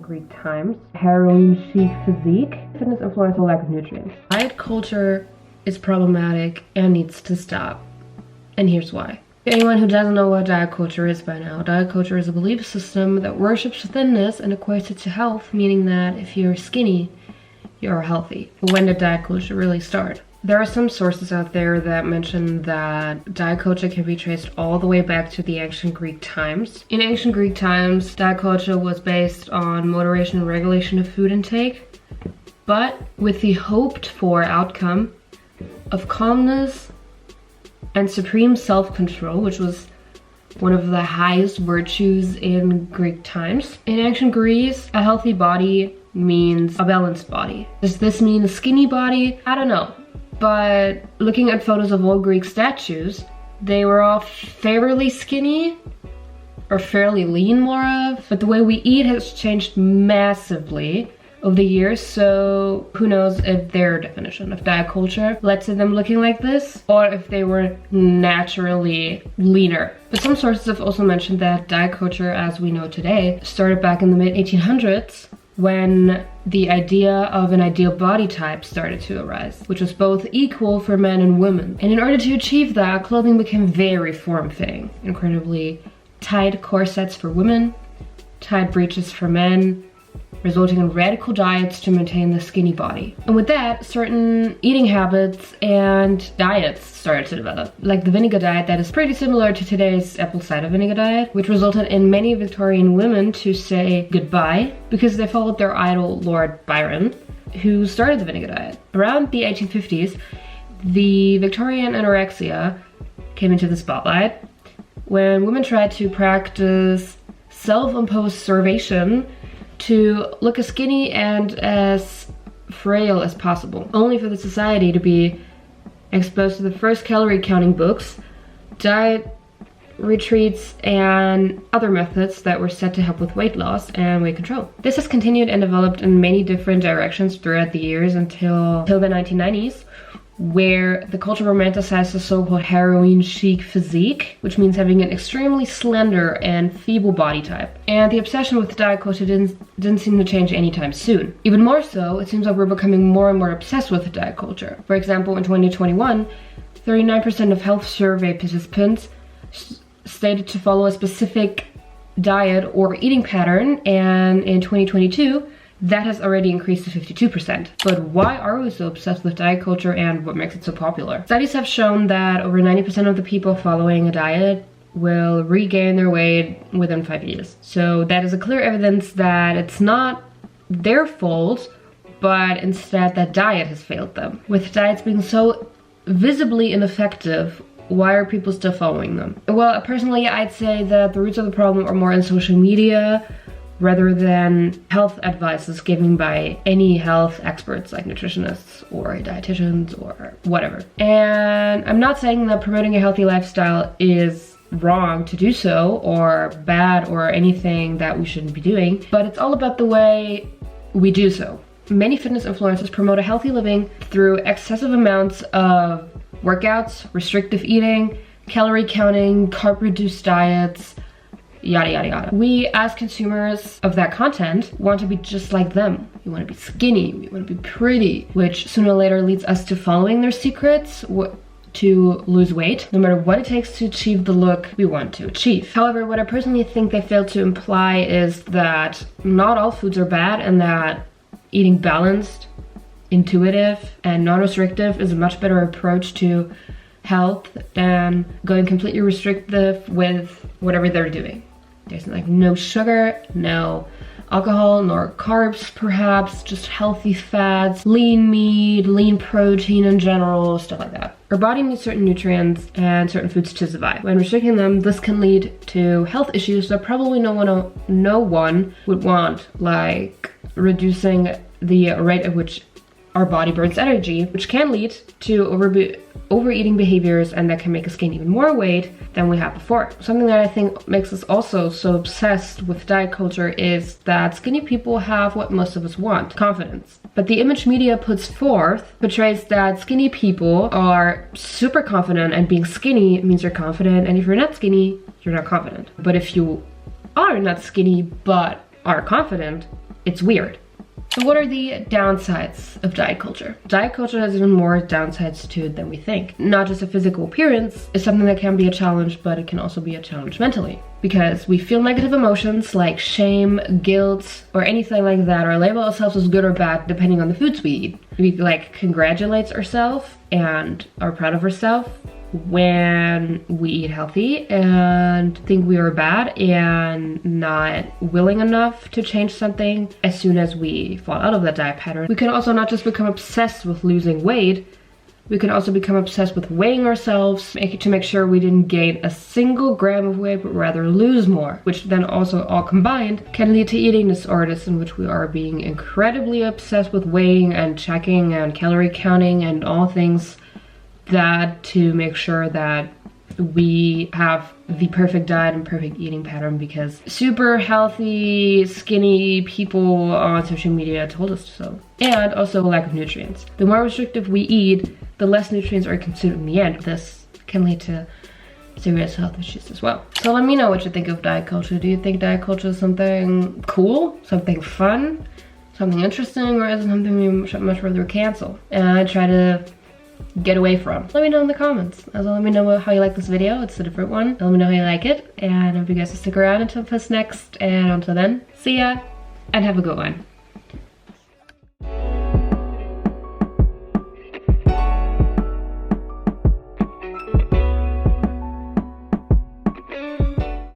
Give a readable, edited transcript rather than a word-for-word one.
Greek times. Heroin chic physique, fitness influencer, lack of nutrients. Diet culture is problematic and needs to stop. And here's why. Anyone who doesn't know what diet culture is by now, diet culture is a belief system that worships thinness and equates it to health, meaning that if you're skinny, you're healthy. But when did diet culture really start? There are some sources out there that mention that diet culture can be traced all the way back to the ancient Greek times. In ancient Greek times, diet culture was based on moderation and regulation of food intake, but with the hoped for outcome of calmness and supreme self-control, which was one of the highest virtues in Greek times. In ancient Greece, a healthy body means a balanced body. Does this mean a skinny body? I don't know. But looking at photos of old Greek statues, they were all fairly skinny or fairly lean, more of. But the way we eat has changed massively over the years, so who knows if their definition of diet culture led to them looking like this, or if they were naturally leaner. But some sources have also mentioned that diet culture as we know today started back in the mid-1800s, when the idea of an ideal body type started to arise, which was both equal for men and women. And in order to achieve that, clothing became very form-fitting. Incredibly tight corsets for women, tight breeches for men, resulting in radical diets to maintain the skinny body. And with that, certain eating habits and diets started to develop, like the vinegar diet that is pretty similar to today's apple cider vinegar diet, which resulted in many Victorian women to say goodbye because they followed their idol Lord Byron, who started the vinegar diet. Around the 1850s, the Victorian anorexia came into the spotlight when women tried to practice self-imposed starvation to look as skinny and as frail as possible, only for the society to be exposed to the first calorie counting books, diet retreats, and other methods that were said to help with weight loss and weight control. This has continued and developed in many different directions throughout the years until the 1990s, where the culture romanticized the so-called heroin chic physique, which means having an extremely slender and feeble body type. And the obsession with diet culture didn't seem to change anytime soon. Even more so, it seems like we're becoming more and more obsessed with diet culture. For example, in 2021, 39% of health survey participants stated to follow a specific diet or eating pattern, and in 2022, that has already increased to 52%. But why are we so obsessed with diet culture and what makes it so popular? Studies have shown that over 90% of the people following a diet will regain their weight within 5 years. So that is a clear evidence that it's not their fault, but instead that diet has failed them. With diets being so visibly ineffective, why are people still following them? Well, personally, I'd say that the roots of the problem are more in social media, rather than health advices given by any health experts like nutritionists or dietitians or whatever. And I'm not saying that promoting a healthy lifestyle is wrong to do so or bad or anything that we shouldn't be doing, but it's all about the way we do so. Many fitness influencers promote a healthy living through excessive amounts of workouts, restrictive eating, calorie counting, carb-reduced diets, yada yada yada. We as consumers of that content want to be just like them. We want to be skinny, we want to be pretty, which sooner or later leads us to following their secrets to lose weight, no matter what it takes to achieve the look we want to achieve. However, what I personally think they fail to imply is that not all foods are bad, and that eating balanced, intuitive, and non-restrictive is a much better approach to health than going completely restrictive with whatever they're doing. There's like no sugar, no alcohol, nor carbs perhaps, just healthy fats, lean meat, lean protein in general, stuff like that. Our body needs certain nutrients and certain foods to survive. When restricting them, this can lead to health issues that probably no one would want, like reducing the rate at which our body burns energy, which can lead to overeating behaviors, and that can make us gain even more weight than we had before. Something that I think makes us also so obsessed with diet culture is that skinny people have what most of us want: confidence. But the image media puts forth portrays that skinny people are super confident, and being skinny means you're confident, and if you're not skinny, you're not confident. But if you are not skinny but are confident, it's weird. So what are the downsides of diet culture? Diet culture has even more downsides to it than we think. Not just a physical appearance is something that can be a challenge, but it can also be a challenge mentally. Because we feel negative emotions like shame, guilt, or anything like that, or label ourselves as good or bad depending on the foods we eat. We like congratulate ourselves and are proud of ourselves when we eat healthy and think we are bad and not willing enough to change something as soon as we fall out of that diet pattern. We can also not just become obsessed with losing weight, we can also become obsessed with weighing ourselves to make sure we didn't gain a single gram of weight, but rather lose more, which then also all combined can lead to eating disorders in which we are being incredibly obsessed with weighing and checking and calorie counting and all things that to make sure that we have the perfect diet and perfect eating pattern because super healthy, skinny people on social media told us so. And also a lack of nutrients. The more restrictive we eat, the less nutrients are consumed in the end. This can lead to serious health issues as well. So let me know what you think of diet culture. Do you think diet culture is something cool, something fun, something interesting, or is it something we should much rather cancel? And I try to get away from. Let me know in the comments. Also, let me know how you like this video. It's a different one. Let me know how you like it. And I hope you guys will stick around until post next. And until then, see ya and have a good one.